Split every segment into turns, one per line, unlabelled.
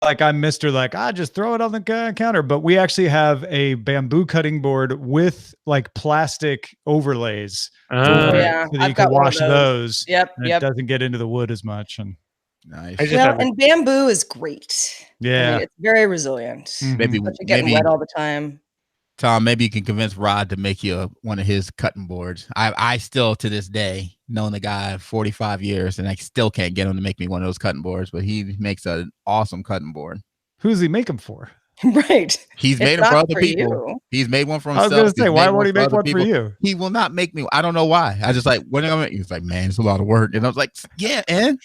like I'm Mr. Like, just throw it on the counter. But we actually have a bamboo cutting board with like plastic overlays.
Oh
yeah,
so that
I've
you can
got one of
wash those.
Yep,
and it doesn't get into the wood as much. And
nice.
Well, and bamboo is great.
Yeah,
I mean, it's very resilient.
Maybe
Getting wet all the time.
Tom, maybe you can convince Rod to make you one of his cutting boards. I still, to this day, known the guy 45 years, and I still can't get him to make me one of those cutting boards, but he makes an awesome cutting board.
Who does he make them for?
Right.
He's made them for other people. He's made one for himself.
I was going to say, why won't he make one for you?
He will not make me. I don't know why. I just like, when I he's like, man, it's a lot of work. And I was like, yeah, and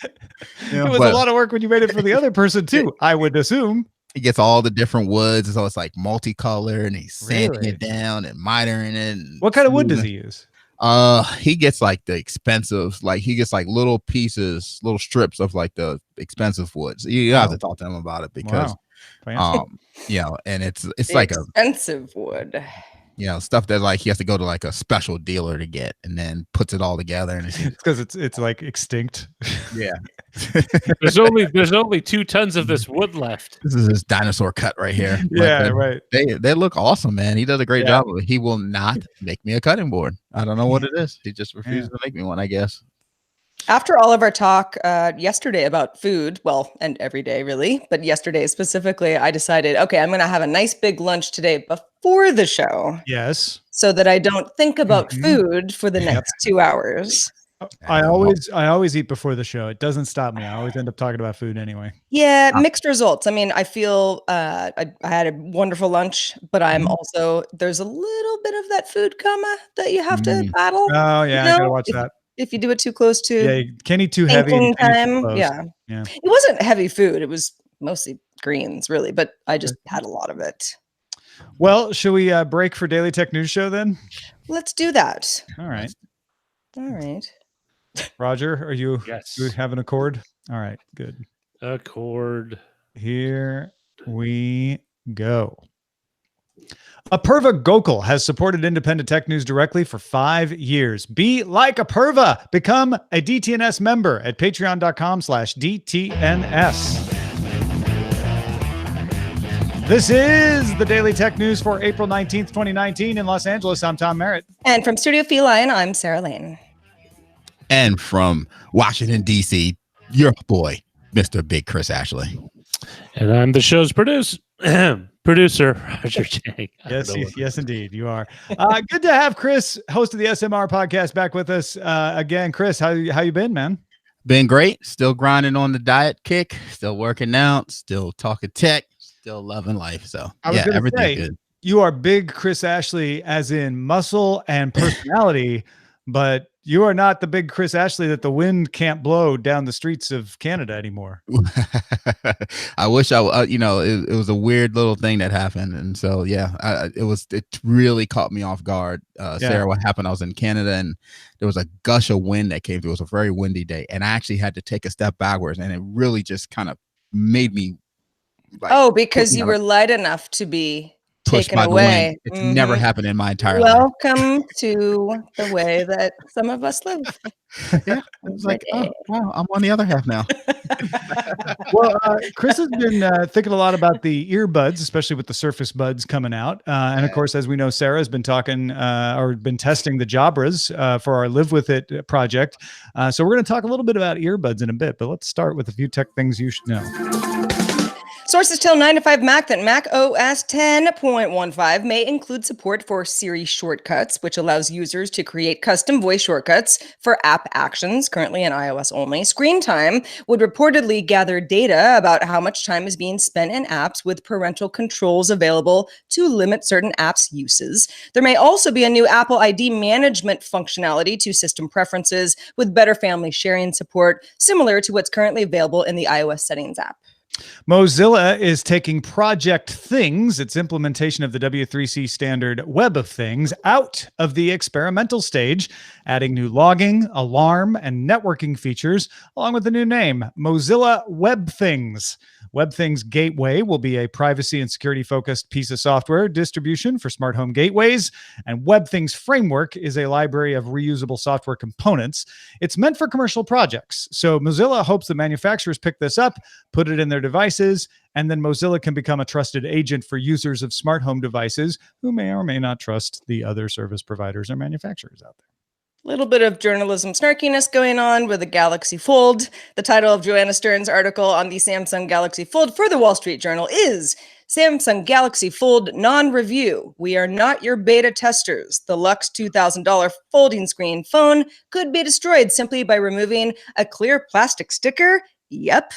it was a lot of work when you made it for the other person too, I would assume.
He gets all the different woods, so it's like multicolor, and he's sanding it down and mitering it.
What kind of wood does he use?
He gets like the expensive, like he gets like little pieces, little strips of like the expensive woods. You have to talk to him about it because, you know, and it's like
expensive wood.
You know, stuff that like he has to go to like a special dealer to get, and then puts it all together. And it's
because it's like extinct.
Yeah.
there's only 2 tons of this wood left.
This is his dinosaur cut right here.
Yeah, right.
They look awesome, man. He does a great job of it. He will not make me a cutting board. I don't know what it is. He just refuses to make me one, I guess.
After all of our talk yesterday about food, well, and every day really, but yesterday specifically, I decided, okay, I'm going to have a nice big lunch today before the show.
Yes.
So that I don't think about food for the next 2 hours.
I always eat before the show. It doesn't stop me. I always end up talking about food anyway.
Yeah, mixed results. I mean, I feel I had a wonderful lunch, but I'm also, there's a little bit of that food coma that you have to battle.
Oh yeah, I gotta watch that.
If you do it too close to
you can't eat too heavy.
Time, yeah. It wasn't heavy food. It was mostly greens, really, but I just had a lot of it.
Well, should we break for Daily Tech News Show then?
Let's do that.
All right. Roger, are you having a cord? All right, good.
A cord.
Here we go. Apurva Gokul has supported Independent Tech News directly for 5 years. Be like Apurva. Become a DTNS member at patreon.com/DTNS. This is the Daily Tech News for April 19th, 2019 in Los Angeles. I'm Tom Merritt.
And from Studio Feline, I'm Sarah Lane.
And from Washington, D.C., your boy, Mr. Big Chris Ashley.
And I'm the show's producer, Roger Chang.
Yes, indeed, you are. Good to have Chris, host of the SMR podcast, back with us again. Chris, how you been, man?
Been great. Still grinding on the diet kick. Still working out. Still talking tech. Still loving life. So everything's good.
You are big Chris Ashley, as in muscle and personality, but you are not the big Chris Ashley that the wind can't blow down the streets of Canada anymore.
I wish it was a weird little thing that happened. And so, it really caught me off guard. Sarah, what happened? I was in Canada and there was a gush of wind that came through. It was a very windy day. And I actually had to take a step backwards, and it really just kind of made me
because you were light enough to be taken away.
It's never happened in my entire
life. Welcome to the way that some of us live.
Yeah, I was like, oh, wow, I'm on the other half now.
Well, Chris has been thinking a lot about the earbuds, especially with the Surface Buds coming out. And of course, as we know, Sarah has been talking or been testing the Jabras for our Live With It project. So we're going to talk a little bit about earbuds in a bit, but let's start with a few tech things you should know.
Sources tell 9to5Mac that Mac OS 10.15 may include support for Siri shortcuts, which allows users to create custom voice shortcuts for app actions, currently in iOS only. Screen time would reportedly gather data about how much time is being spent in apps, with parental controls available to limit certain apps' uses. There may also be a new Apple ID management functionality to system preferences, with better family sharing support, similar to what's currently available in the iOS settings app.
Mozilla is taking Project Things, its implementation of the W3C standard Web of Things, out of the experimental stage, adding new logging, alarm, and networking features, along with a new name, Mozilla Web Things. WebThings Gateway will be a privacy and security focused piece of software distribution for smart home gateways. And WebThings Framework is a library of reusable software components. It's meant for commercial projects. So Mozilla hopes that manufacturers pick this up, put it in their devices, and then Mozilla can become a trusted agent for users of smart home devices who may or may not trust the other service providers or manufacturers out there.
Little bit of journalism snarkiness going on with the Galaxy Fold. The title of Joanna Stern's article on the Samsung Galaxy Fold for the Wall Street Journal is Samsung Galaxy Fold non-review. We are not your beta testers. The Lux $2,000 folding screen phone could be destroyed simply by removing a clear plastic sticker. Yep.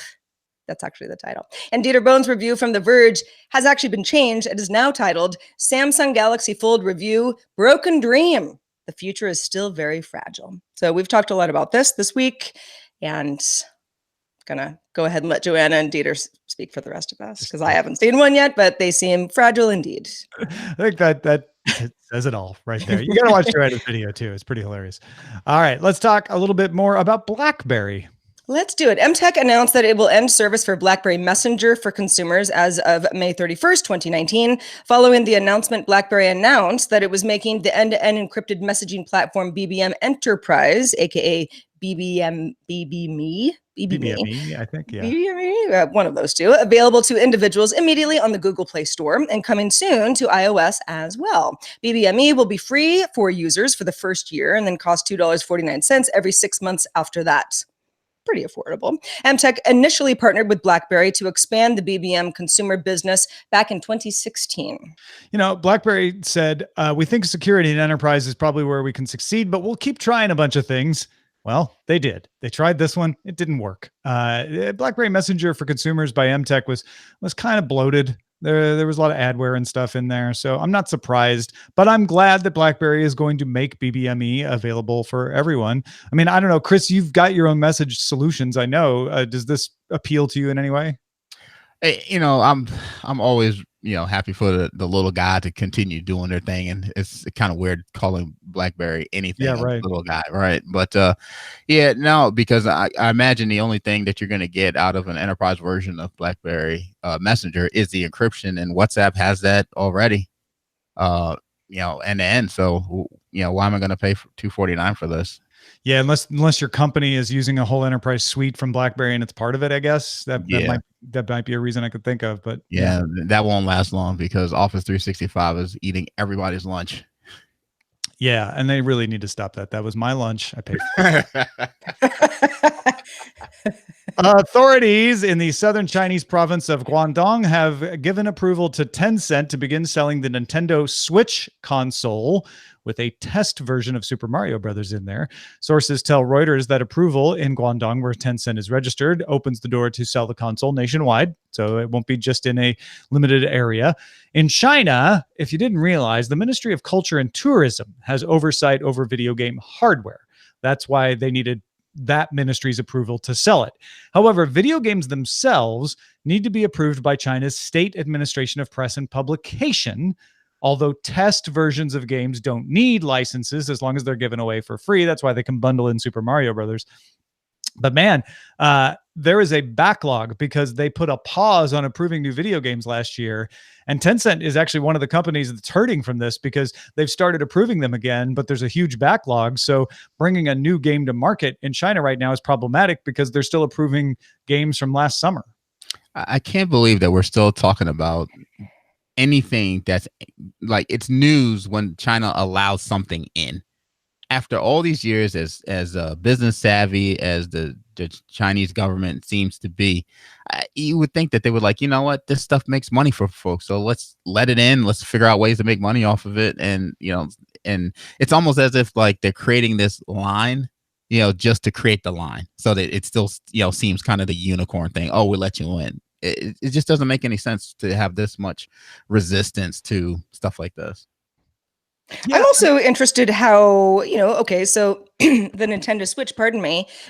That's actually the title. And Dieter Bohn's review from The Verge has actually been changed. It is now titled Samsung Galaxy Fold Review Broken Dream. The future is still very fragile. So we've talked a lot about this week, and I'm gonna go ahead and let Joanna and Dieter speak for the rest of us because I haven't seen one yet, but they seem fragile indeed.
I think that says it all right there. You gotta watch Joanna's video too. It's pretty hilarious. All right, let's talk a little bit more about BlackBerry.
Let's do it. MTech announced that it will end service for BlackBerry Messenger for consumers as of May 31st, 2019. Following the announcement, BlackBerry announced that it was making the end-to-end encrypted messaging platform BBM Enterprise, aka BBME,
BBME, I think, yeah.
BBME, one of those two, available to individuals immediately on the Google Play Store and coming soon to iOS as well. BBME will be free for users for the first year and then cost $2.49 every 6 months after that. Pretty affordable. MTech initially partnered with BlackBerry to expand the BBM consumer business back in 2016.
You know, BlackBerry said, we think security and enterprise is probably where we can succeed, but we'll keep trying a bunch of things. Well, they did. They tried this one. It didn't work. BlackBerry Messenger for consumers by MTech was kind of bloated. There was a lot of adware and stuff in there. So I'm not surprised, but I'm glad that BlackBerry is going to make BBME available for everyone. I mean, I don't know, Chris, you've got your own message solutions. I know. Does this appeal to you in any way?
Hey, I'm always, happy for the little guy to continue doing their thing. And it's kind of weird calling BlackBerry anything,
yeah, right.
Little guy. Right. But no, because I imagine the only thing that you're going to get out of an enterprise version of BlackBerry Messenger is the encryption, and WhatsApp has that already, end to end. So, why am I going to pay for $249 for this?
Yeah, unless your company is using a whole enterprise suite from BlackBerry and it's part of it, I guess that might be a reason I could think of. But
yeah, that won't last long because Office 365 is eating everybody's lunch.
Yeah, and they really need to stop that. That was my lunch. I paid for it. Authorities in the southern Chinese province of Guangdong have given approval to Tencent to begin selling the Nintendo Switch console with a test version of Super Mario Brothers in there. Sources tell Reuters that approval in Guangdong, where Tencent is registered, opens the door to sell the console nationwide. So it won't be just in a limited area. In China, if you didn't realize, the Ministry of Culture and Tourism has oversight over video game hardware. That's why they needed that ministry's approval to sell it. However, video games themselves need to be approved by China's State Administration of Press and Publication, although test versions of games don't need licenses as long as they're given away for free. That's why they can bundle in Super Mario Brothers. But man, there is a backlog because they put a pause on approving new video games last year. And Tencent is actually one of the companies that's hurting from this because they've started approving them again, but there's a huge backlog. So bringing a new game to market in China right now is problematic because they're still approving games from last summer.
I can't believe that we're still talking about anything that's like it's news when China allows something in. After all these years, as business savvy as the Chinese government seems to be, you would think that they would like, you know what, this stuff makes money for folks, so let's let it in. Let's figure out ways to make money off of it. And and it's almost as if like they're creating this line, just to create the line, so that it still seems kind of the unicorn thing. Oh, we'll let you in. It just doesn't make any sense to have this much resistance to stuff like this.
Yeah. I'm also interested how, so the Nintendo Switch,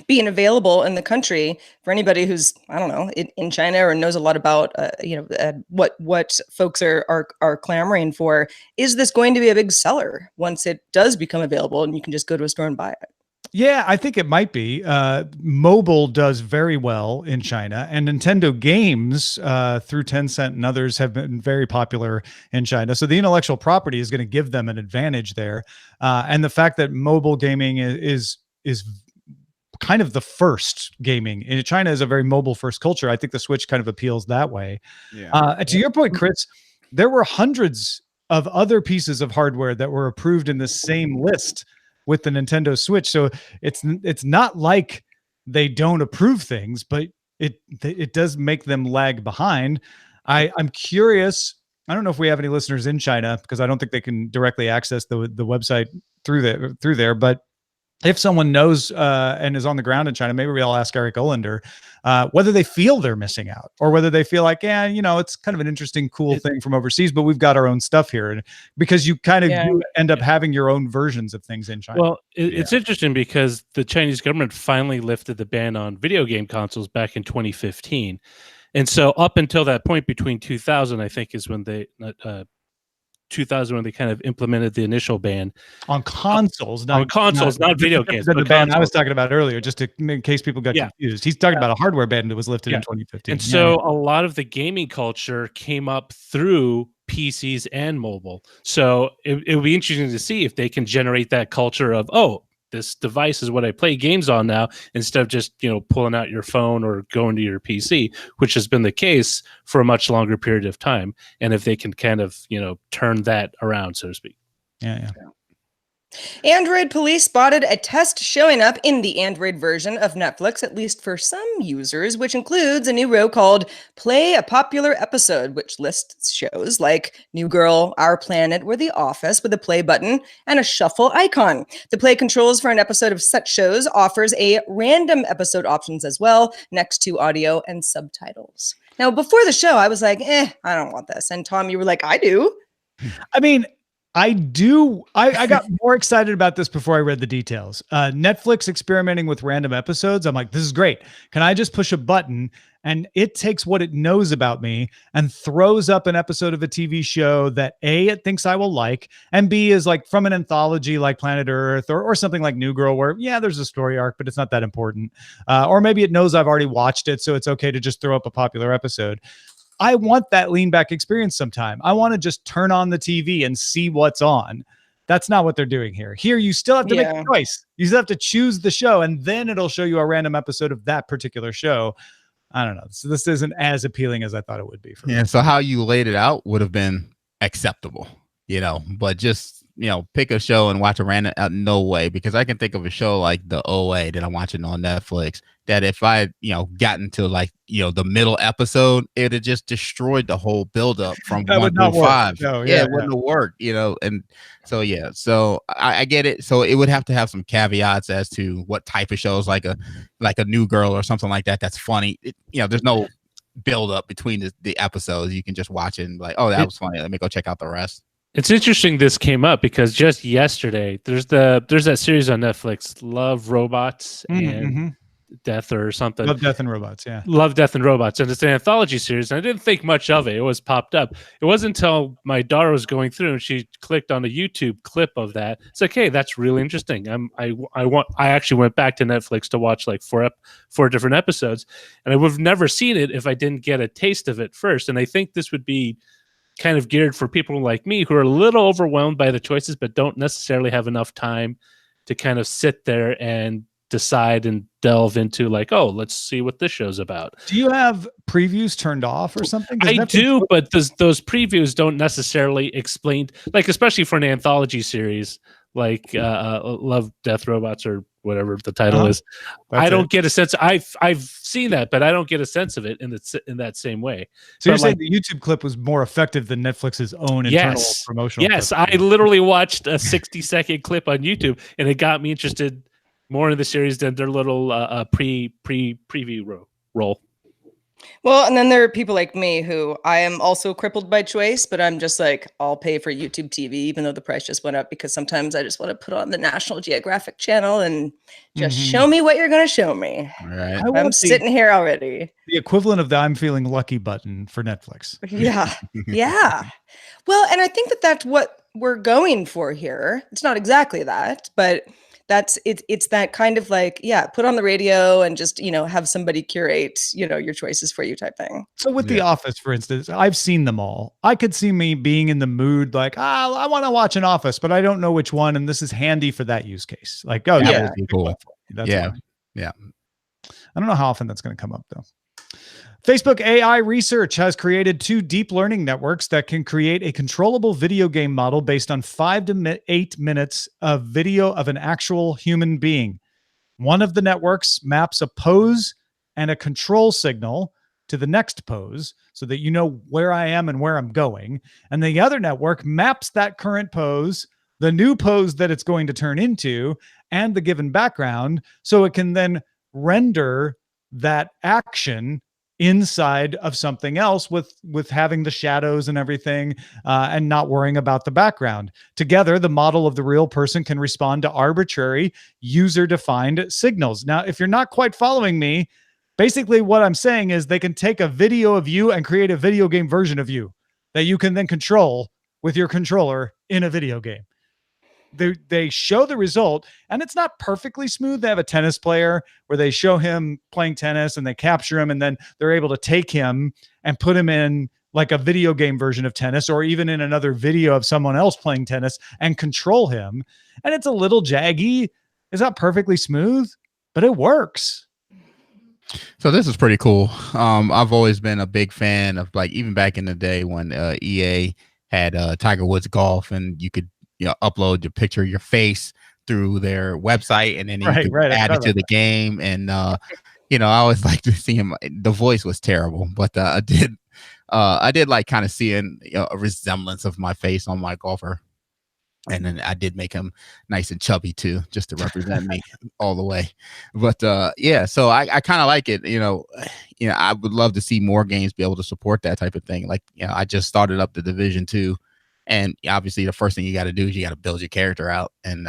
being available in the country for anybody who's, I don't know, in China or knows a lot about, what folks are clamoring for. Is this going to be a big seller once it does become available and you can just go to a store and buy it?
Yeah, I think it might be. Mobile does very well in China, and Nintendo games through Tencent and others have been very popular in China. So the intellectual property is going to give them an advantage there, and the fact that mobile gaming is kind of the first gaming in China is a very mobile first culture. I think the Switch kind of appeals that way.
Yeah.
To your point, Chris, there were hundreds of other pieces of hardware that were approved in the same list with the Nintendo Switch. So it's not like they don't approve things, but it does make them lag behind. I'm curious. I don't know if we have any listeners in China because I don't think they can directly access the website through there. But if someone knows and is on the ground in China, maybe we'll ask Eric Olander whether they feel they're missing out or whether they feel like, yeah, it's kind of an interesting, cool thing from overseas, but we've got our own stuff here. And because you kind of do end up having your own versions of things in China.
Well, it's interesting because the Chinese government finally lifted the ban on video game consoles back in 2015. And so up until that point between 2000, I think is when they 2000 when they kind of implemented the initial ban
on consoles,
not video games.
The ban I was talking about earlier, just in case people got confused. He's talking about a hardware ban that was lifted in 2015.
And so a lot of the gaming culture came up through PCs and mobile. So it would be interesting to see if they can generate that culture of, oh, this device is what I play games on now, instead of just, pulling out your phone or going to your PC, which has been the case for a much longer period of time. And if they can kind of, turn that around, so to speak.
Yeah.
Android police spotted a test showing up in the Android version of Netflix, at least for some users, which includes a new row called Play a Popular Episode, which lists shows like New Girl, Our Planet, or The Office with a play button and a shuffle icon. The play controls for an episode of such shows offers a random episode options as well, next to audio and subtitles. Now, before the show, I was like, I don't want this. And Tom, you were like, I do.
I mean, I do. I got more excited about this before I read the details. Netflix experimenting with random episodes. I'm like, this is great. Can I just push a button and it takes what it knows about me and throws up an episode of a TV show that A, it thinks I will like, and B, is like from an anthology like Planet Earth or something like New Girl where, there's a story arc, but it's not that important. Or maybe it knows I've already watched it, so it's okay to just throw up a popular episode. I want that lean back experience sometime. I want to just turn on the TV and see what's on. That's not what they're doing here. Here, you still have to make a choice. You still have to choose the show, and then it'll show you a random episode of that particular show. I don't know. So this isn't as appealing as I thought it would be for me.
So how you laid it out would have been acceptable, but just, pick a show and watch a random, no way, because I can think of a show like the OA that I'm watching on Netflix that if I, gotten to like, the middle episode, it had just destroyed the whole buildup from 1 through 5.
No,
it wouldn't have worked, and so, so I get it. So it would have to have some caveats as to what type of shows, like a New Girl or something like that. That's funny. There's no build up between the episodes. You can just watch it and be like, oh, that was funny. Let me go check out the rest.
It's interesting this came up because just yesterday there's that series on Netflix, Love, Robots, and Death or something.
Love, Death, and Robots, yeah.
Love, Death, and Robots. And it's an anthology series. And I didn't think much of it. It was popped up. It wasn't until my daughter was going through and she clicked on a YouTube clip of that. It's like, hey, that's really interesting. I actually went back to Netflix to watch like four different episodes. And I would have never seen it if I didn't get a taste of it first. And I think this would be kind of geared for people like me who are a little overwhelmed by the choices, but don't necessarily have enough time to kind of sit there and decide and delve into like, oh, let's see what this show's about.
Do you have previews turned off or something?
I do, but those previews don't necessarily explain, like, especially for an anthology series like Love, Death, Robots, or whatever the title is. I don't get a sense. I've seen that, but I don't get a sense of it in that same way.
So you're saying the YouTube clip was more effective than Netflix's own internal promotional?
Yes, I literally watched a 60-second clip on YouTube, and it got me interested more in the series than their little preview roll.
Well, and then there are people like me who I am also crippled by choice, but I'm just like, I'll pay for YouTube TV, even though the price just went up, because sometimes I just want to put on the National Geographic channel and just show me what you're going to show me.
All right.
I'm sitting here already.
The equivalent of the I'm feeling lucky button for Netflix.
Yeah. Yeah. Well, and I think that's what we're going for here. It's not exactly that, but It's that kind of like, yeah, put on the radio and just, have somebody curate, your choices for you type thing.
So with The Office, for instance, I've seen them all. I could see me being in the mood like, I want to watch an Office, but I don't know which one. And this is handy for that use case. Like,
that
yeah,
would be cool.
That's fine.
Yeah.
I don't know how often that's going to come up though. Facebook AI research has created 2 deep learning networks that can create a controllable video game model based on 5 to 8 minutes of video of an actual human being. One of the networks maps a pose and a control signal to the next pose so that you know where I am and where I'm going. And the other network maps that current pose, the new pose that it's going to turn into, and the given background, so it can then render that action inside of something else with having the shadows and everything, and not worrying about the background. Together, the model of the real person can respond to arbitrary user-defined signals. Now, if you're not quite following me, basically what I'm saying is they can take a video of you and create a video game version of you that you can then control with your controller in a video game. They show the result, and it's not perfectly smooth. They have a tennis player where they show him playing tennis and they capture him, and then they're able to take him and put him in like a video game version of tennis, or even in another video of someone else playing tennis and control him. And it's a little jaggy. It's not perfectly smooth, but it works.
So this is pretty cool. I've always been a big fan of, like, even back in the day when EA had Tiger Woods Golf, and you could upload your picture of your face through their website, and then you could add it to the game. And I always like to see him. The voice was terrible, but I did like kind of seeing a resemblance of my face on my golfer. And then I did make him nice and chubby too, just to represent me all the way. But so I kind of like it. I would love to see more games be able to support that type of thing. Like, I just started up the Division 2, and obviously the first thing you got to do is you got to build your character out and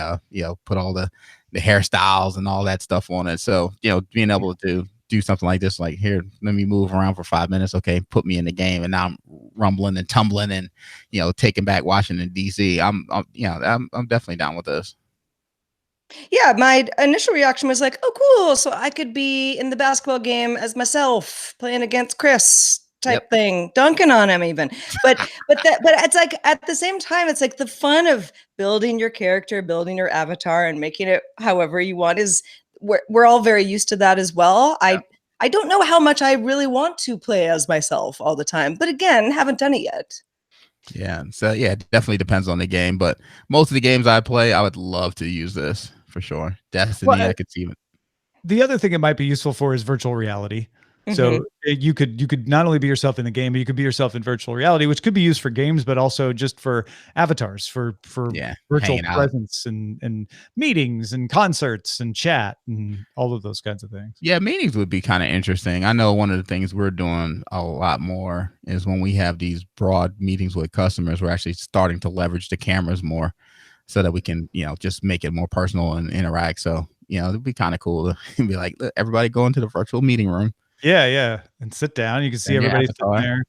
put all the hairstyles and all that stuff on it. So being able to do something like this, like, here, let me move around for 5 minutes. Okay, put me in the game, and now I'm rumbling and tumbling and taking back Washington D.C. I'm definitely down with this.
Yeah, my initial reaction was like, oh, cool. So I could be in the basketball game as myself, playing against Chris type thing, dunking on him even. But it's like, at the same time, it's like the fun of building your character, building your avatar, and making it however you want is. We're all very used to that as well. I don't know how much I really want to play as myself all the time, but again, haven't done it yet.
Yeah. So it definitely depends on the game, but most of the games I play, I would love to use this for sure. Destiny, I could see it.
The other thing it might be useful for is virtual reality. So you could not only be yourself in the game, but you could be yourself in virtual reality, which could be used for games, but also just for avatars, for virtual presence and meetings and concerts and chat and all of those kinds of things.
Yeah, meetings would be kind of interesting. I know one of the things we're doing a lot more is when we have these broad meetings with customers, we're actually starting to leverage the cameras more so that we can, just make it more personal and interact. So, it'd be kind of cool to be like, look, everybody go into the virtual meeting room.
Yeah. And sit down. You can see everybody sitting there. You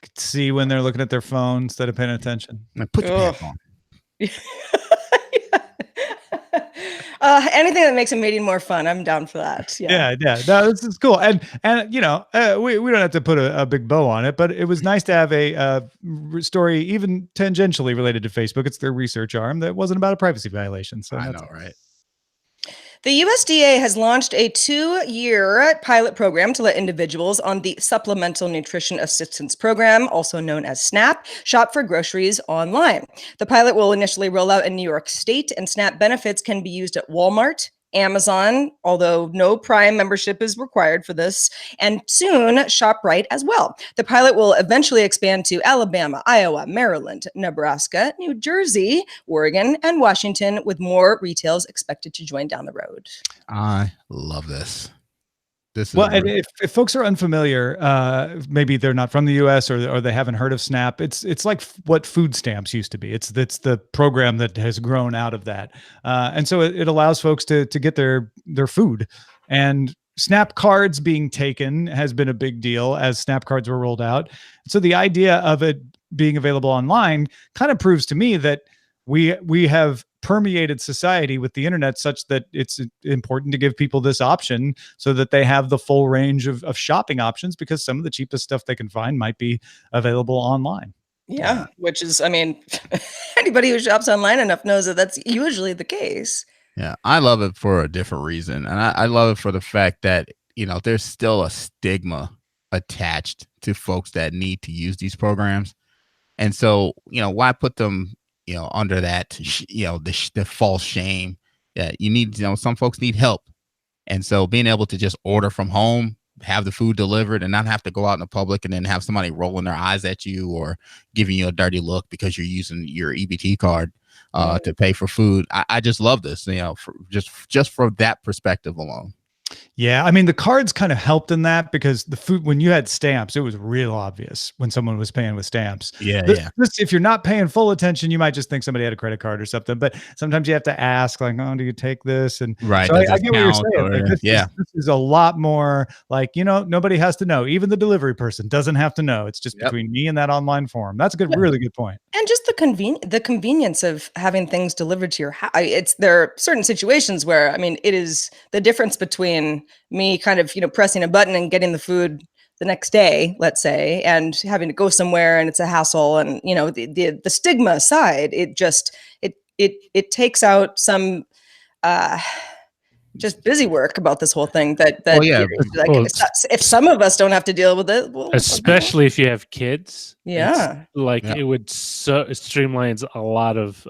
can see when they're looking at their phone instead of paying attention.
Put your pants on.
Anything that makes a meeting more fun, I'm down for that.
Yeah. No, this is cool. And we don't have to put a big bow on it, but it was nice to have a story even tangentially related to Facebook. It's their research arm that wasn't about a privacy violation. So
I know, right?
The USDA has launched a 2-year pilot program to let individuals on the Supplemental Nutrition Assistance Program, also known as SNAP, shop for groceries online. The pilot will initially roll out in New York State, and SNAP benefits can be used at Walmart, Amazon, although no Prime membership is required for this, and soon ShopRite as well. The pilot will eventually expand to Alabama, Iowa, Maryland, Nebraska, New Jersey, Oregon, and Washington, with more retails expected to join down the road.
I love this.
And if folks are unfamiliar, maybe they're not from the U.S. or they haven't heard of SNAP. It's like what food stamps used to be. It's the program that has grown out of that, and so it allows folks to get their food. And SNAP cards being taken has been a big deal as SNAP cards were rolled out. So the idea of it being available online kind of proves to me that we have permeated society with the internet such that it's important to give people this option so that they have the full range of shopping options, because some of the cheapest stuff they can find might be available online.
Yeah, which is, I mean, anybody who shops online enough knows that that's usually the case.
Yeah, I love it for a different reason. And I love it for the fact that, there's still a stigma attached to folks that need to use these programs. And so, why put them, under that, the false shame that you need, some folks need help. And so being able to just order from home, have the food delivered, and not have to go out in the public and then have somebody rolling their eyes at you or giving you a dirty look because you're using your EBT card to pay for food. I just love this, for just from that perspective alone.
Yeah, I mean, the cards kind of helped in that, because the food, when you had stamps, it was real obvious when someone was paying with stamps. If you're not paying full attention, you might just think somebody had a credit card or something. But sometimes you have to ask, like, "Oh, do you take this?" And
right,
so I get what you're saying. Like, this is a lot more like, nobody has to know. Even the delivery person doesn't have to know. It's just between me and that online form. That's a really good point.
And just the convenience of having things delivered to your house. There are certain situations where, I mean, it is the difference between me kind of, pressing a button and getting the food the next day, let's say, and having to go somewhere and it's a hassle, and the stigma aside, it takes out some just busy work about this whole thing if some of us don't have to deal with it,
especially if you have kids,
it
would streamlines a lot of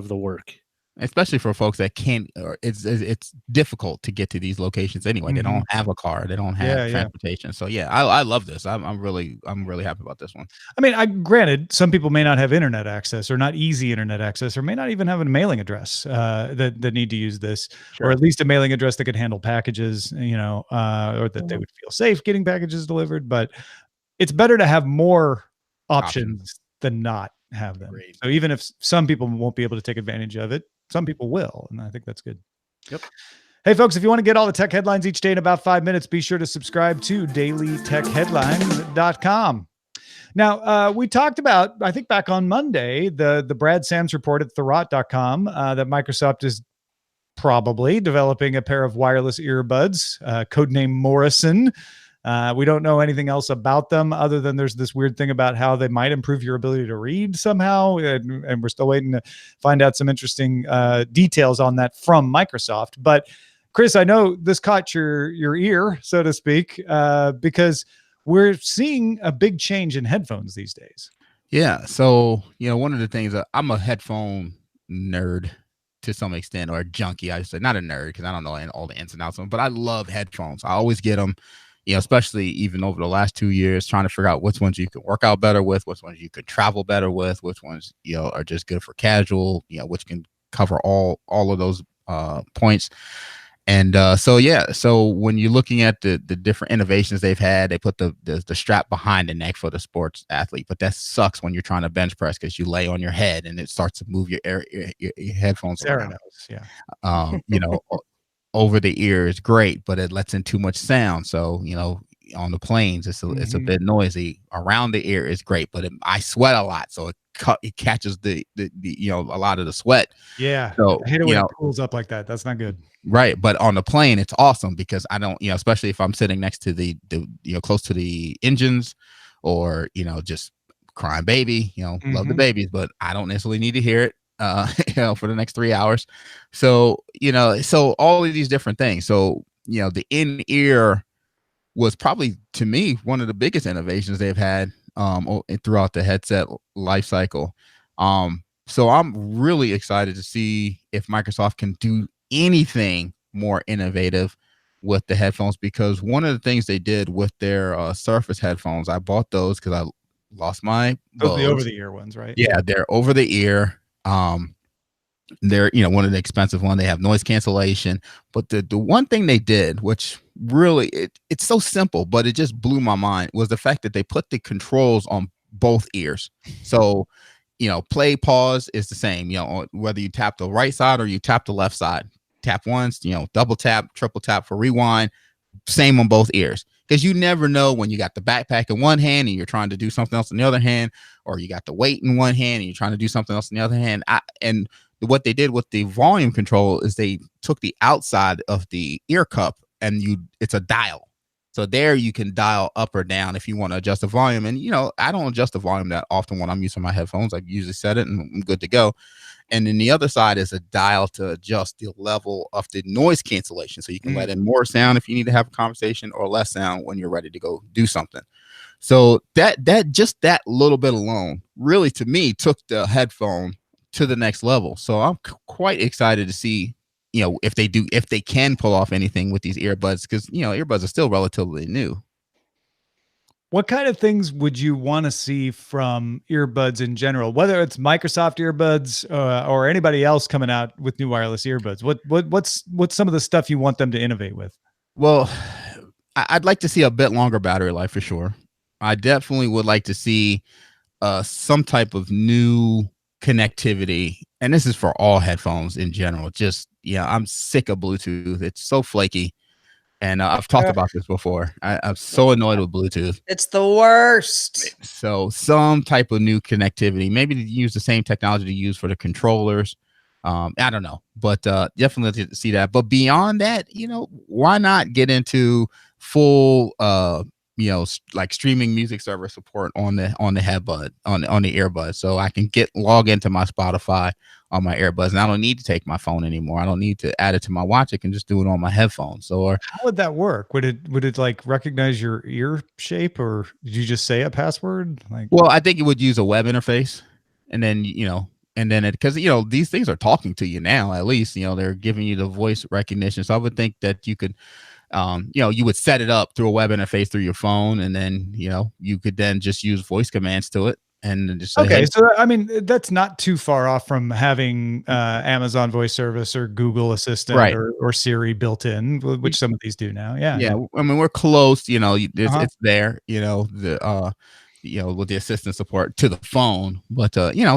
the work,
especially for folks that can't, or it's difficult to get to these locations anyway. They don't have a car, they don't have transportation. So I love this. I'm really happy about this one.
I mean, granted, some people may not have internet access, or not easy internet access, or may not even have a mailing address that need to use this, or at least a mailing address that could handle packages, or that they would feel safe getting packages delivered. But it's better to have more options than not have them. Great. So even if some people won't be able to take advantage of it, some people will, and I think that's good.
Yep.
Hey, folks, if you want to get all the tech headlines each day in about 5 minutes, be sure to subscribe to dailytechheadlines.com. Now, we talked about, I think back on Monday, the Brad Sams report at Thurrott.com that Microsoft is probably developing a pair of wireless earbuds, codename Morrison. We don't know anything else about them other than there's this weird thing about how they might improve your ability to read somehow. And we're still waiting to find out some interesting details on that from Microsoft. But Chris, I know this caught your ear, so to speak, because we're seeing a big change in headphones these days.
Yeah. So, one of the things, I'm a headphone nerd to some extent, or a junkie. I say not a nerd because I don't know all the ins and outs of them, but I love headphones. I always get them. Especially even over the last 2 years, trying to figure out which ones you could work out better with, which ones you could travel better with, which ones, are just good for casual, which can cover all of those points. And so when you're looking at the different innovations they've had, they put the strap behind the neck for the sports athlete, but that sucks when you're trying to bench press because you lay on your head and it starts to move your headphones around. Over the ear is great, but it lets in too much sound. So, on the planes, it's a bit noisy. Around the ear is great, but I sweat a lot. So it catches the a lot of the sweat.
Yeah.
So,
I hate it when it pulls up like that. That's not good.
Right. But on the plane, it's awesome because I don't, especially if I'm sitting next to the close to the engines, or, just crying baby, love the babies, but I don't necessarily need to hear it. For the next 3 hours. So, so all of these different things. So, the in-ear was probably, to me, one of the biggest innovations they've had throughout the headset life cycle. So I'm really excited to see if Microsoft can do anything more innovative with the headphones, because one of the things they did with their Surface headphones, I bought those because I lost my
Those are the over-the-ear ones, right?
Yeah, they're over the ear. They're one of the expensive one. They have noise cancellation, but the one thing they did, which really it's so simple, but it just blew my mind, was the fact that they put the controls on both ears. So play pause is the same, whether you tap the right side or you tap the left side. Tap once, double tap, triple tap for rewind, same on both ears. because you never know when you got the backpack in one hand and you're trying to do something else in the other hand, or you got the weight in one hand and you're trying to do something else in the other hand. And what they did with the volume control is they took the outside of the ear cup and it's a dial. So there you can dial up or down if you want to adjust the volume. And, I don't adjust the volume that often when I'm using my headphones. I usually set it and I'm good to go. And then the other side is a dial to adjust the level of the noise cancellation. So you can let in more sound if you need to have a conversation, or less sound when you're ready to go do something. So that that little bit alone really, to me, took the headphone to the next level. So I'm quite excited to see, if they can pull off anything with these earbuds, because, earbuds are still relatively new.
What kind of things would you want to see from earbuds in general, whether it's Microsoft earbuds or anybody else coming out with new wireless earbuds? What's some of the stuff you want them to innovate with?
Well, I'd like to see a bit longer battery life for sure. I definitely would like to see some type of new connectivity, and this is for all headphones in general. Just, I'm sick of Bluetooth. It's so flaky. And I've talked about this before. I'm so annoyed with Bluetooth.
It's the worst.
So some type of new connectivity, maybe to use the same technology to use for the controllers. I don't know, but definitely see that. But beyond that, why not get into full, like streaming music server support on the headbud, on the earbud, so I can log into my Spotify on my earbuds, and I don't need to take my phone anymore. I don't need to add it to my watch. I can just do it on my headphones. Or
how would that work? Would it like recognize your ear shape, or did you just say a password?
Well, I think it would use a web interface, and then because these things are talking to you now. At least they're giving you the voice recognition. So I would think that you could, you would set it up through a web interface through your phone, and then you could then just use voice commands to it. And just say,
okay,
hey.
so I mean, that's not too far off from having Amazon Voice Service or Google Assistant,
right,
or Siri built in, which some of these do now. Yeah.
I mean, we're close. It's there. With the assistant support to the phone, but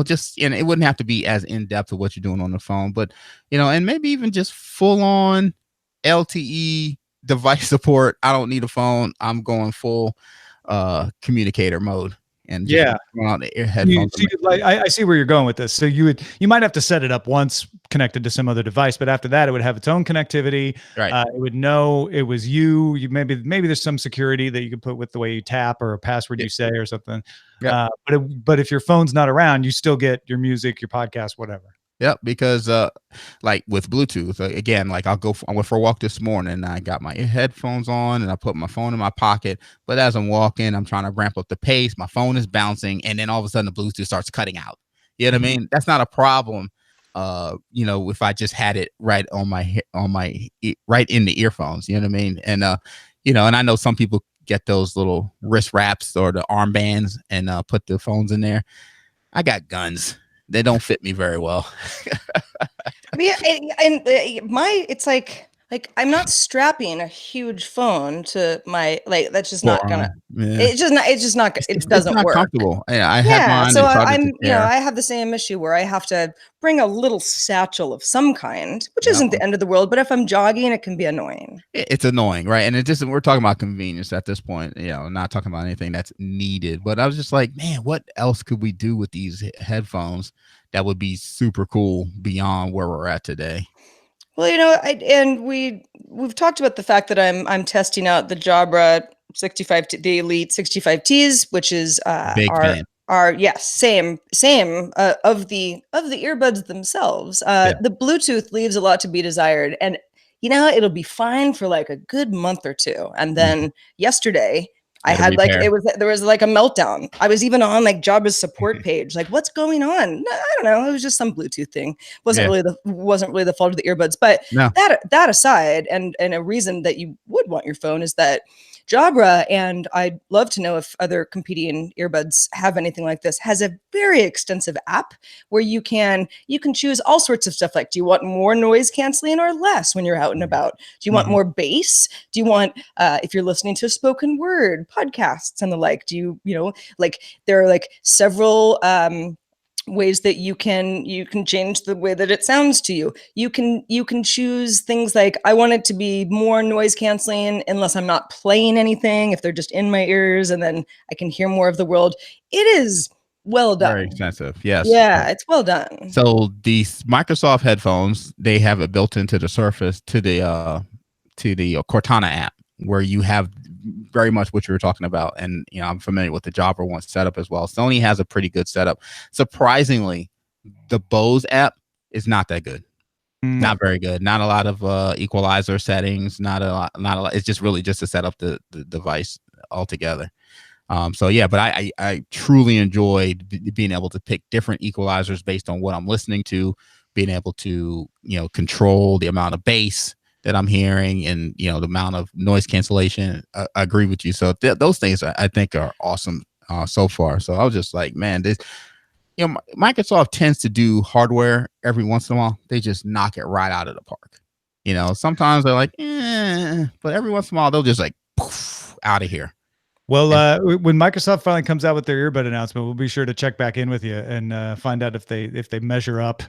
just, and it wouldn't have to be as in depth of what you're doing on the phone, but and maybe even just full on LTE device support. I don't need a phone. I'm going full communicator mode. And on the ear headphones.
I see where you're going with this. So you might have to set it up once connected to some other device, but after that, it would have its own connectivity.
Right.
It would know it was you. Maybe there's some security that you could put with the way you tap, or a password you say or something.
Yep.
But if your phone's not around, you still get your music, your podcast, whatever.
Yep, because like with Bluetooth, again, like I went for a walk this morning and I got my headphones on and I put my phone in my pocket. But as I'm walking, I'm trying to ramp up the pace. My phone is bouncing, and then all of a sudden the Bluetooth starts cutting out. You know what I mean? That's not a problem. If I just had it right right in the earphones. You know what I mean? And and I know some people get those little wrist wraps or the armbands and put the phones in there. I got guns. They don't fit me very well.
Yeah, and it's like I'm not strapping a huge phone to my, that's just not gonna. Yeah. It's just not. It doesn't work.
Comfortable. Yeah, I have mine.
So I have the same issue where I have to bring a little satchel of some kind, which isn't the end of the world. But if I'm jogging, it can be annoying.
It's annoying, right? And we're talking about convenience at this point. Not talking about anything that's needed. But I was just like, man, what else could we do with these headphones that would be super cool beyond where we're at today?
Well, we've talked about the fact that I'm testing out the Jabra 65, the Elite 65Ts, which is
big fan.
Same of the earbuds themselves. The Bluetooth leaves a lot to be desired, and it'll be fine for like a good month or two, and then yesterday I had there was like a meltdown. I was even on like Jabra's support page, like, what's going on? I don't know. It was just some Bluetooth thing. Wasn't really the fault of the earbuds. But that aside, and a reason that you would want your phone is that Jabra, and I'd love to know if other competing earbuds have anything like this, has a very extensive app where you can choose all sorts of stuff. Like, do you want more noise canceling or less when you're out and about? Do you want more bass? Do you want, if you're listening to spoken word podcasts and the like, do you like, there are like several ways that you can change the way that it sounds to you. You can choose things like, I want it to be more noise canceling unless I'm not playing anything, if they're just in my ears, and then I can hear more of the world. It is well done.
Very expensive. Yes.
Yeah, it's well done.
So these Microsoft headphones, they have it built into the Surface, to the Cortana app, where you have very much what you were talking about. And, I'm familiar with the Jabra One setup as well. Sony has a pretty good setup. Surprisingly, the Bose app is not that good. Not very good. Not a lot of equalizer settings. Not a lot. It's just really just to set up the device altogether. But I truly enjoyed being able to pick different equalizers based on what I'm listening to, being able to, control the amount of bass that I'm hearing, and, the amount of noise cancellation. I agree with you. So those things I think are awesome so far. So I was just like, man, this, Microsoft tends to do hardware every once in a while. They just knock it right out of the park. Sometimes they're like, but every once in a while they'll just like poof, out of here.
Well, when Microsoft finally comes out with their earbud announcement, we'll be sure to check back in with you and find out if they measure up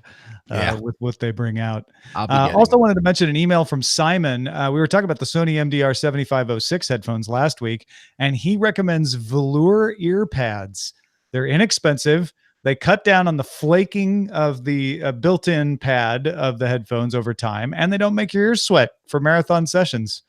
with what they bring out. Also wanted to mention an email from Simon. We were talking about the Sony MDR 7506 headphones last week, and he recommends velour ear pads. They're inexpensive. They cut down on the flaking of the built-in pad of the headphones over time, and they don't make your ears sweat for marathon sessions.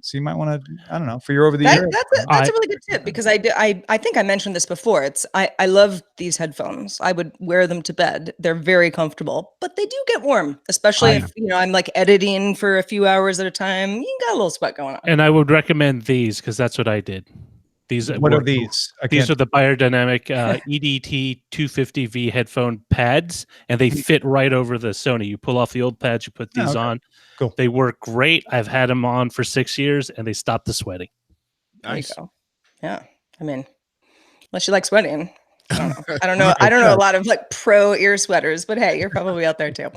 So you might want to, I don't know, for your over the ear.
That's a really good tip, because I think I mentioned this before. I love these headphones. I would wear them to bed. They're very comfortable, but they do get warm, especially if I'm like editing for a few hours at a time. You got a little sweat going on.
And I would recommend these, because that's what I did.
What are these?
These are the Biodynamic EDT 250V headphone pads, and they fit right over the Sony. You pull off the old pads, you put these on.
Cool.
They work great. I've had them on for 6 years, and they stop the sweating.
Nice.
There you go. Yeah, I mean, unless you like sweating. I don't know a lot of like pro ear sweaters, but hey, you're probably out there too.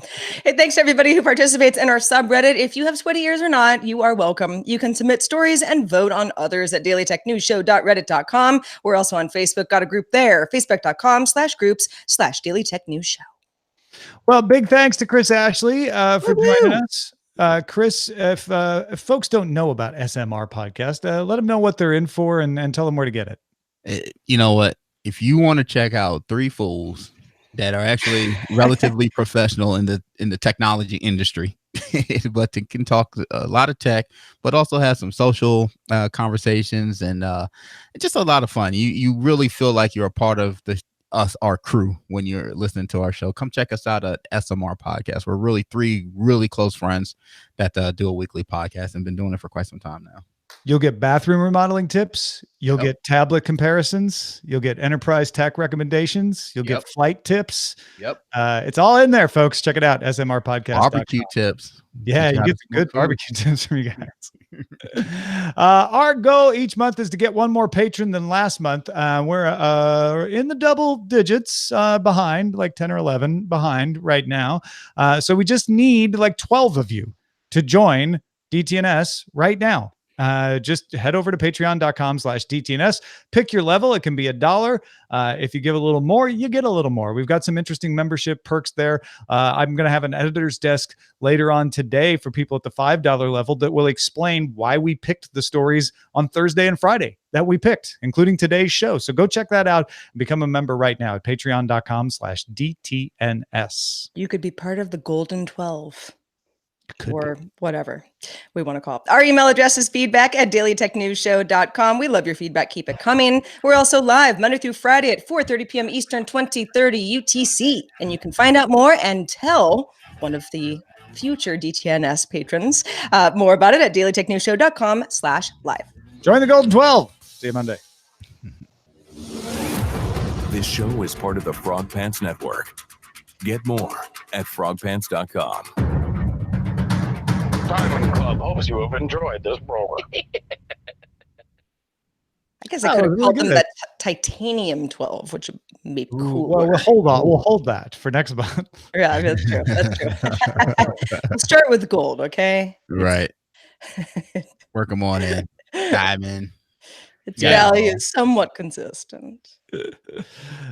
Hey, thanks to everybody who participates in our subreddit. If you have sweaty ears or not, you are welcome. You can submit stories and vote on others at dailytechnewsshow.reddit.com. We're also on Facebook. Got a group there, facebook.com/groups/dailytechnewsshow.
Well, big thanks to Chris Ashley for joining us. Chris, if folks don't know about SMR podcast, let them know what they're in for and tell them where to get it.
You know what? If you want to check out three fools that are actually relatively professional in the technology industry, but they can talk a lot of tech, but also have some social conversations and just a lot of fun. You really feel like you're a part of our crew when you're listening to our show. Come check us out at SMR Podcast. We're really three really close friends that do a weekly podcast and been doing it for quite some time now.
You'll get bathroom remodeling tips. You'll get tablet comparisons. You'll get enterprise tech recommendations. You'll get flight tips.
Yep.
It's all in there, folks. Check it out. SMR Podcast.
Barbecue tips.
Yeah, you get some good barbecue tips from you guys. Our goal each month is to get one more patron than last month. We're in the double digits behind, like 10 or 11 behind right now. So we just need like 12 of you to join DTNS right now. Just head over to patreon.com/DTNS. Pick your level. It can be $1. If you give a little more, you get a little more. We've got some interesting membership perks there. I'm going to have an editor's desk later on today for people at the $5 level that will explain why we picked the stories on Thursday and Friday that we picked, including today's show. So go check that out and become a member right now at patreon.com/DTNS.
You could be part of the Golden 12. Or whatever we want to call it. Our email address is feedback@dailytechnewsshow.com. We love your feedback. Keep it coming. We're also live Monday through Friday at 4:30 p.m. Eastern, 2030 UTC. And you can find out more and tell one of the future DTNS patrons more about it at dailytechnewsshow.com/live.
Join the Golden 12. See you Monday.
This show is part of the Frog Pants Network. Get more at frogpants.com.
Diamond Club hopes you have enjoyed this program.
I guess I could have called them the Titanium 12, which would be cool.
Well, we'll hold on. We'll hold that for next month.
Yeah, that's true. That's true. We'll start with gold, okay?
Right. Work them on in. Diamond.
Its
Yeah.
value is somewhat consistent.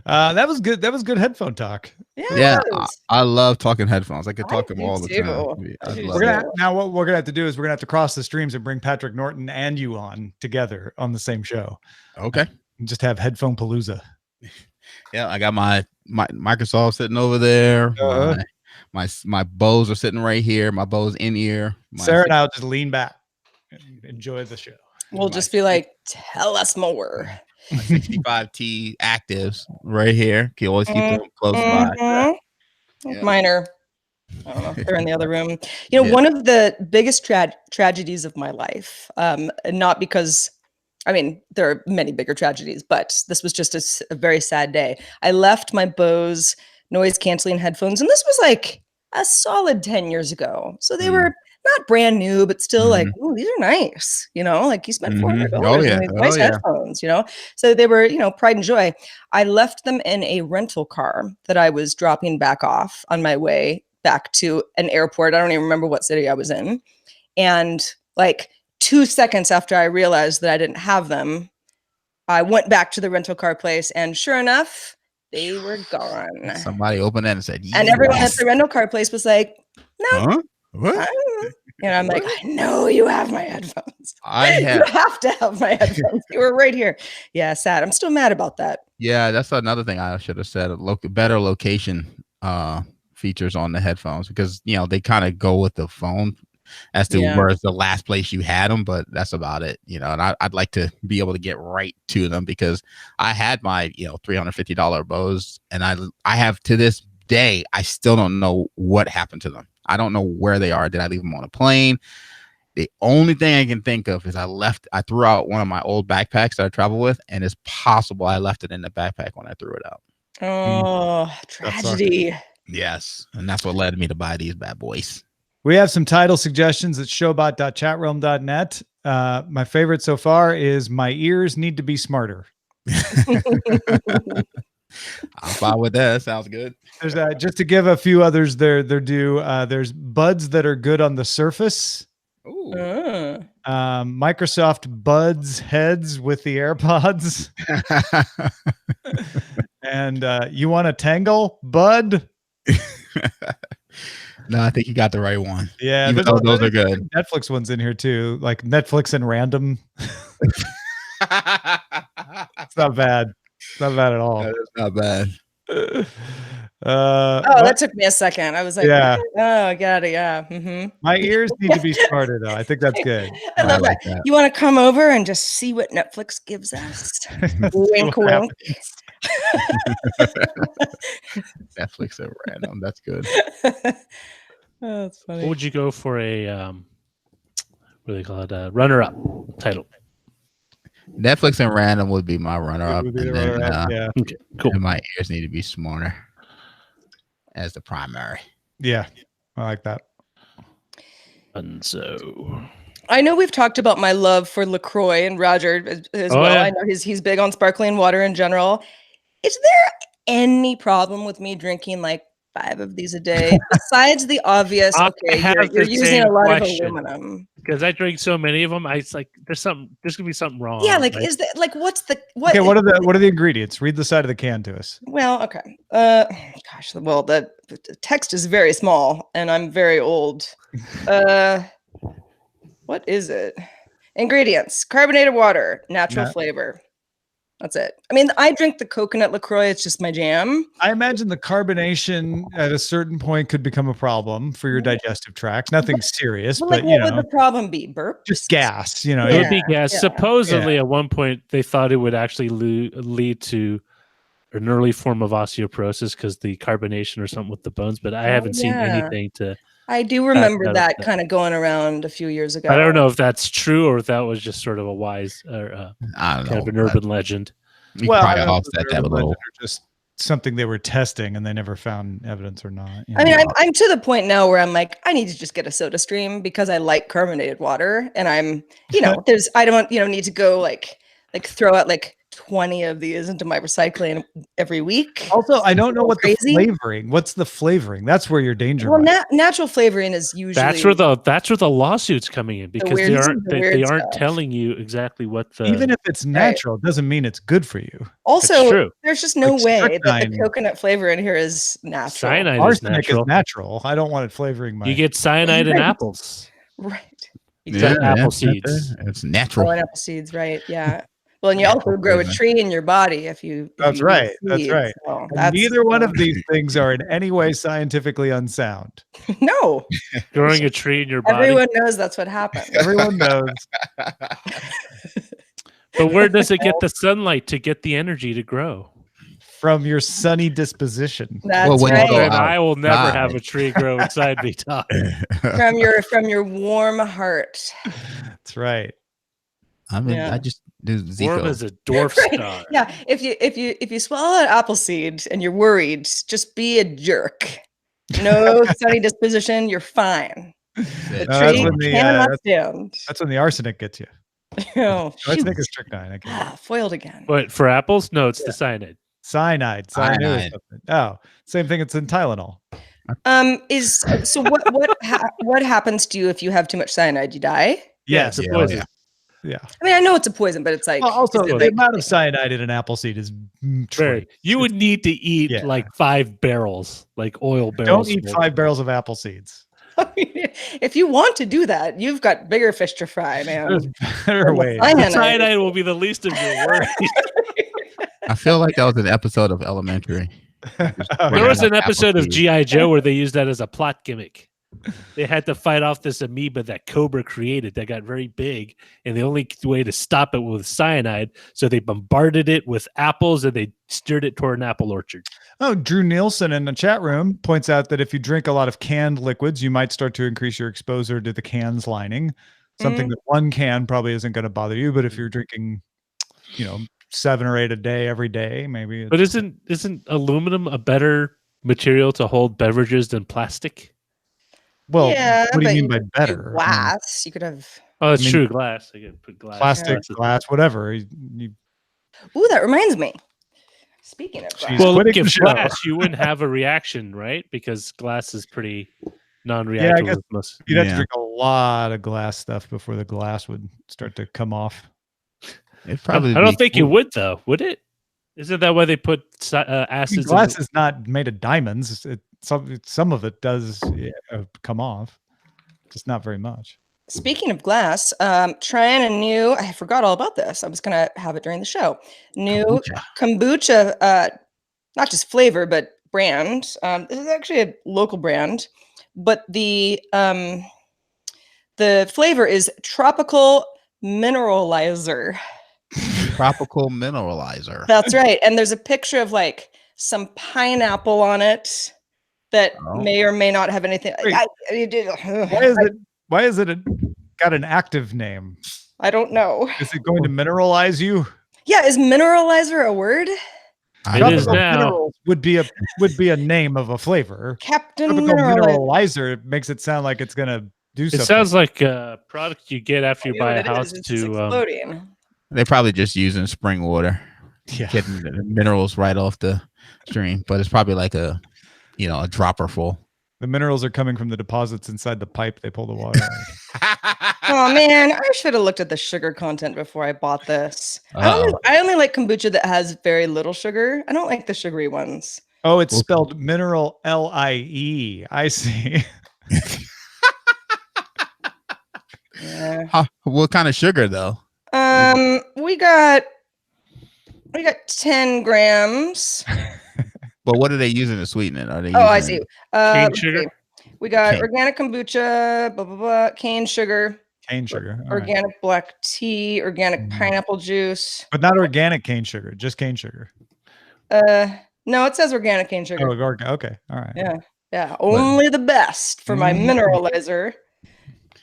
That was good. That was good headphone talk.
Yeah,
it is.
I love talking headphones. I could
I
talk them
do
all the
too.
time.
I
I
do
love
We're
it.
gonna now what we're gonna have to do is we're gonna have to cross the streams and bring Patrick Norton and you on together on the same show.
Okay.
And just have headphone palooza.
Yeah, I got my Microsoft sitting over there.
Uh-huh.
My Bose are sitting right here. My Bose in ear.
Sarah and I'll just lean back and enjoy the show.
We'll just be like, tell us more.
My 65T actives right here. Can always keep them close by. Yeah.
Mine are, I don't know, they're in the other room. You know,
Yeah.
one of the biggest tragedies of my life, not because, I mean, there are many bigger tragedies, but this was just a very sad day. I left my Bose noise canceling headphones, and this was like a solid 10 years ago. So they were not brand new, but still like, oh, these are nice. You know, like you spent $400
Oh, yeah.
on these nice headphones, you know? So they were, you know, pride and joy. I left them in a rental car that I was dropping back off on my way back to an airport. I don't even remember what city I was in. And like 2 seconds after I realized that I didn't have them, I went back to the rental car place, and sure enough, they were gone.
Somebody opened that and said, yes.
And everyone at the rental car place was like, no.
Huh? What?
And I'm like, I know you have my headphones.
I
You have to have my headphones. You were right here. Yeah, sad. I'm still mad about that.
Yeah, that's another thing I should have said. Better location features on the headphones, because you know they kind of go with the phone as to where's the last place you had them, but that's about it. You know, and I'd like to be able to get right to them, because I had my $350 Bose, and I have to this day I still don't know what happened to them. I don't know where they are. Did I leave them on a plane? The only thing I can think of is I threw out one of my old backpacks that I travel with, and it's possible I left it in the backpack when I threw it out.
Oh, tragedy.
Yes. And that's what led me to buy these bad boys.
We have some title suggestions at showbot.chatroom.net. My favorite so far is My Ears Need to Be Smarter.
I'm fine with that. Sounds good.
There's just to give a few others their due. There's buds that are good on the surface.
Ooh.
Microsoft Buds heads with the AirPods. And you want a tangle, bud?
No, I think you got the right one.
Yeah,
even though those are good.
Netflix ones in here too, like Netflix and random. It's not bad. It's not bad at all.
That's not bad.
That took me a second. I was like,
yeah.
Oh, got it. Yeah. Mm-hmm.
My ears need to be smarter, though. I think that's good.
I love
like
that.
that.
You want to come over and just see what Netflix gives us? Wink, wink.
Netflix at random. That's good.
Oh, that's funny.
What would you go for a what do they call it? Runner-up title.
Netflix and random would be my runner-up.
Would be the
And then,
runner-up, yeah.
Okay, cool.
and my ears need to be smarter as the primary.
Yeah, I like that.
And so
I know we've talked about my love for LaCroix and Roger as well.
Yeah.
I know he's big on sparkling water in general. Is there any problem with me drinking like 5 of these a day besides the obvious?
I
Okay,
have
you're
the
using
same
a lot
question.
of aluminum.
because I drink so many of them, it's like there's gonna be something wrong.
Yeah, like
right?
is that like what's the what?
Okay, what are the ingredients? Read the side of the can to us.
Well, okay. Gosh, well, the text is very small, and I'm very old. What is it? Ingredients: carbonated water, natural
Yeah.
flavor. That's it. I mean, I drink the coconut LaCroix. It's just my jam.
I imagine the carbonation at a certain point could become a problem for your digestive tract. Nothing serious,
But
but
like,
you
what would
know,
the problem be? Burp?
just gas. You know,
It would be
Yeah,
gas.
yeah.
Supposedly, at one point, they thought it would actually lead to an early form of osteoporosis because the carbonation or something with the bones. But I haven't seen
yeah.
anything to.
I do remember
that-
that
that-
kind of going around a few years ago.
I don't know if that's true or if that was just sort of a wise or
I don't know.
kind of an urban legend.
We
well, I
probably
don't know if
offset
it's
that a
urban
little.
legend or just something they were testing and they never found evidence or not. You
I mean,
know?
I'm to the point now where I'm like, I need to just get a soda stream because I like carbonated water, and I'm, I don't, need to go like throw out like 20 of these into my recycling every week.
Also, I don't know what
Crazy.
the flavoring. What's the flavoring? That's where your danger.
Well,
might
natural flavoring is usually
That's where the lawsuits coming in because
weird-
they
weird
aren't
stuff.
telling you exactly what the
even if it's natural, it doesn't mean it's good for you.
Also,
true.
there's just no
Like
way that the
strychnine.
coconut flavor in here is natural.
cyanide is
Arsenic
natural.
is natural. I don't want it flavoring my.
You get cyanide in
Right.
apples.
Right.
Except apple seeds.
It's natural.
Oh, and apple seeds, right? Yeah. Well, and you also grow a tree in your body if you.
That's
eat
right. That's
seeds,
right.
so
And
that's
neither one of these things are in any way scientifically unsound.
No.
Growing a tree in your body.
Everyone knows that's what happens.
Everyone knows.
But where does it get the sunlight to get the energy to grow?
From your sunny disposition.
That's
Well, when you
right.
go
And I will never
outside.
have a tree grow inside me, Tom.
From your warm heart.
That's right.
I mean,
Yeah.
I just do
Warm
Zico.
as a dwarf
Right.
star.
Yeah. If you swallow an apple seed and you're worried, just be a jerk. No sunny disposition, you're fine. The
that's
tree
when the,
cannot stand.
That's when the arsenic gets you.
Oh, shoot.
Arsenic is strychnine. I can't.
Foiled again.
But for apples, no, it's the cyanide.
Cyanide.
Cyanide.
Oh, same thing. It's in Tylenol.
So what happens to you if you have too much cyanide? You die?
Yes.
it's a
Yeah,
poison.
Yeah.
I mean, I know it's a poison, but it's like
Also,
is it
the
like-
amount of cyanide in an apple seed is
Very. You would need to eat
Yeah.
like 5 barrels, like oil barrels.
Don't eat
full.
5 barrels of apple seeds.
if you want to do that, you've got bigger fish to fry, man.
There's better ways.
Cyanide.
Cyanide will be the least of your worries.
I feel like that was an episode of Elementary.
There was an
Apple
episode of
seeds.
G.I. Joe where they used that as a plot gimmick. They had to fight off this amoeba that Cobra created that got very big, and the only way to stop it was cyanide. So they bombarded it with apples and they steered it toward an apple orchard.
Oh, Drew Nielsen in the chat room points out that if you drink a lot of canned liquids, you might start to increase your exposure to the can's lining. Something that one can probably isn't going to bother you, but if you're drinking, 7 or 8 a day every day, maybe.
But isn't aluminum a better material to hold beverages than plastic?
Well,
Yeah,
what do
but
you mean by
could do
better? I mean,
Glass. You could have.
Oh, that's
I mean-
true. Glass. I could put glass.
plastic, glass, whatever.
Ooh, that reminds me. Speaking of glass,
Jeez.
Well,
Quitting
look,
the
if
show.
glass, you wouldn't have a reaction, right? Because glass is pretty non-reactive.
guess-
with most.
You'd have to
Yeah.
drink a lot of glass stuff before the glass would start to come off.
It'd
I
probably
don't
be
think it
cool.
would, though. Would it? Isn't that why they put acids? in
Glass
the-
is not made of diamonds. Some of it does come off, just not very much.
speaking of glass, trying a new. I forgot all about this. I was gonna have it during the show. New kombucha, not just flavor but brand. This is actually a local brand, but the flavor is tropical mineralizer.
Tropical mineralizer.
That's right. And there's a picture of like some pineapple on it that
Oh.
may or may not have anything.
Wait. Why is it got an active name?
I don't know.
Is it going to mineralize you?
Yeah, is mineralizer a word?
I
It
don't
is
know.
now.
Minerals would be a name of a flavor.
Captain
Tropical
Mineralizer.
mineralizer makes it sound like it's gonna do something.
It sounds like a product you get after you
You know
buy
what
a
it
house
is, it's just
to.
exploding.
They're probably just using spring water,
yeah.
getting the minerals right off the stream, but it's probably like a dropper full.
The minerals are coming from the deposits inside the pipe they pull the water out of.
Oh man, I should have looked at the sugar content before I bought this. I only like kombucha that has very little sugar. I don't like the sugary ones.
Oh, it's
Okay.
spelled mineral LIE. I see.
Yeah.
What kind of sugar though?
We got 10 grams.
But what are they using to sweeten it? Are they?
Oh, I
using-
see.
Cane
Let's
sugar?
see. We got
Cane.
organic kombucha, blah blah blah, cane sugar,
Cane sugar. All right.
organic black tea, organic
Mm.
pineapple juice.
But not organic cane sugar, just cane sugar.
No, it says organic cane sugar.
Oh, okay. All right.
Yeah. Yeah, only the best for my mineralizer.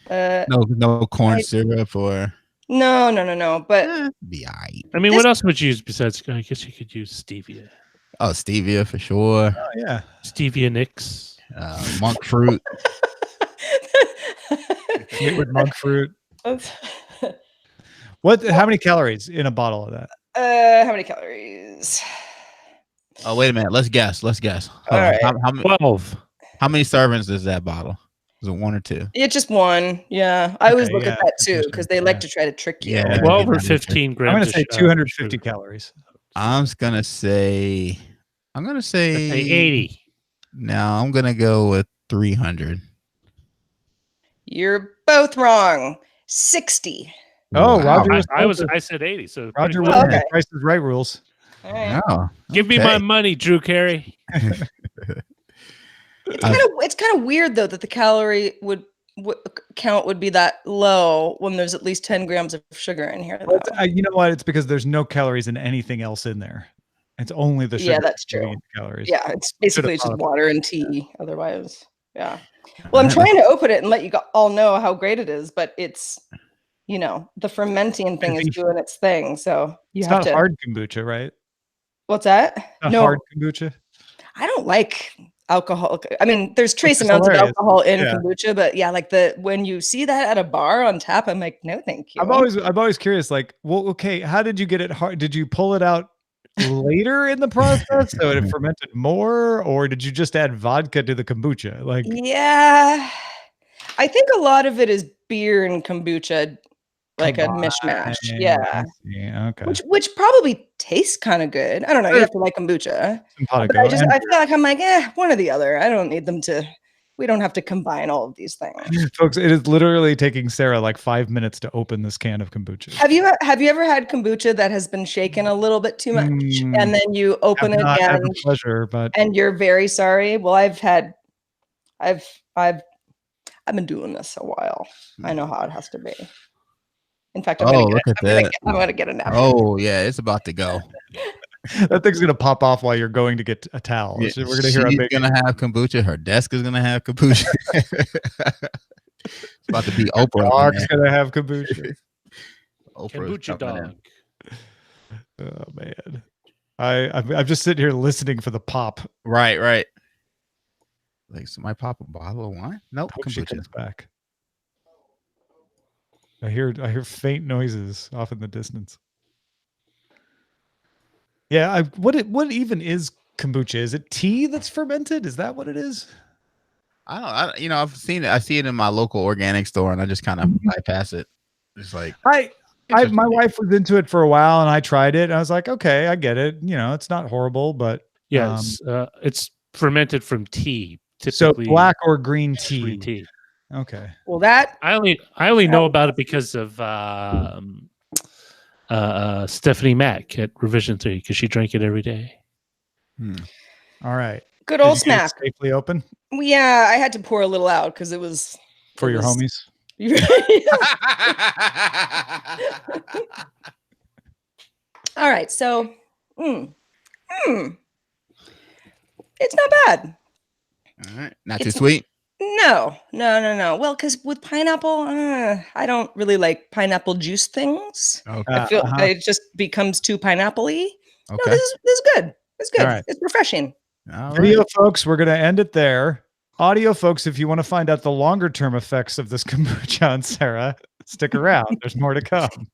No corn
I-
syrup or
No. But
be alright.
I mean,
This-
what else would you use besides? I guess you could use stevia.
Oh, stevia for sure.
Oh, yeah.
Stevia Nicks.
Monk fruit.
Liquid monk fruit. What? How many calories in a bottle of that?
How many calories?
Oh, wait a minute. Let's guess. Hold
All
on.
right.
How many servings is that bottle? Is it 1 or 2?
It's just 1. Yeah. I always
Okay,
look
yeah,
at that
that's
too
interesting.
because they like to try to trick you.
Yeah.
12 or
Yeah.
15
I'm
grams.
going to say
of
250
sugar.
calories.
I'm gonna say
Let's say 80.
No, I'm gonna go with 300.
You're both wrong. 60.
Oh,
Wow.
Roger was
I said 80. So
Roger
pretty
won
close.
the
Okay.
Price is Right rules.
All right.
Oh,
Give me
okay.
my money, Drew Carey.
It's kind of weird though that the calorie count would be that low when there's at least 10 grams of sugar in here.
Well,
Though.
you know what? It's because there's no calories in anything else in there. It's only the sugar.
Yeah, that's
giving
true.
you calories.
Yeah, it's basically
thought
just
of
water and tea. Otherwise, yeah. Well, I'm trying to open it and let you all know how great it is, but it's, the fermenting thing is doing its thing. So
It's not hard kombucha, right?
What's that?
Not
No,
hard kombucha.
I don't like alcohol. I mean, there's trace
is
amounts of
hilarious.
alcohol in
Yeah.
kombucha, but yeah, like when you see that at a bar on tap, I'm like, no, thank you.
I'm always curious. Like, well, okay, how did you get it hard? Did you pull it out later in the process so it fermented more, or did you just add vodka to the kombucha? Like,
Yeah, I think a lot of it is beer and kombucha, like a mishmash. Yeah.
I see. Okay.
Which probably tastes kind of good. I don't know. You have to like kombucha. But I feel like I'm like, one or the other. I don't need them to. We don't have to combine all of these things.
Folks, it is literally taking Sarah like 5 minutes to open this can of kombucha.
Have you ever had kombucha that has been shaken a little bit too much, and then you open it again?
Pleasure, and
you're very sorry. Well, I've been doing this a while. I know how it has to be. In fact, I'm gonna get a nap.
Oh yeah, it's about to go.
That thing's gonna pop off while you're going to get a towel.
Yeah,
So we're gonna hear
she's gonna have kombucha. Her desk is gonna have kombucha. It's about to be Oprah.
Dog's gonna have kombucha.
Kombucha dog.
Oh man, I'm just sitting here listening for the pop.
Right. Like somebody pop a bottle of wine. Nope,
She
kombucha.
comes back. I hear faint noises off in the distance. Yeah, what even is kombucha? Is it tea that's fermented? Is that what it is?
I've seen it. I see it in my local organic store, and I just kind of bypass it. It's like
my wife was into it for a while, and I tried it. And I was like, okay, I get it. It's not horrible, but
yes, it's fermented from tea.
So black or green tea.
Green tea.
Okay.
Well, that
I only know about it because of Stephanie Mack at Revision 3 because she drank it every day.
All right.
Good old snack.
Safely open.
Yeah, I had to pour a little out because it was
for your homies.
All right, so it's not bad.
All right, not too sweet.
No. Well, because with pineapple, I don't really like pineapple juice things.
Okay.
I feel it just becomes too pineapple-y.
Okay.
No, this is good. It's good.
Right.
It's refreshing.
Video folks, we're going to end it there. Audio folks, if you want to find out the longer term effects of this kombucha on Sarah, stick around. There's more to come.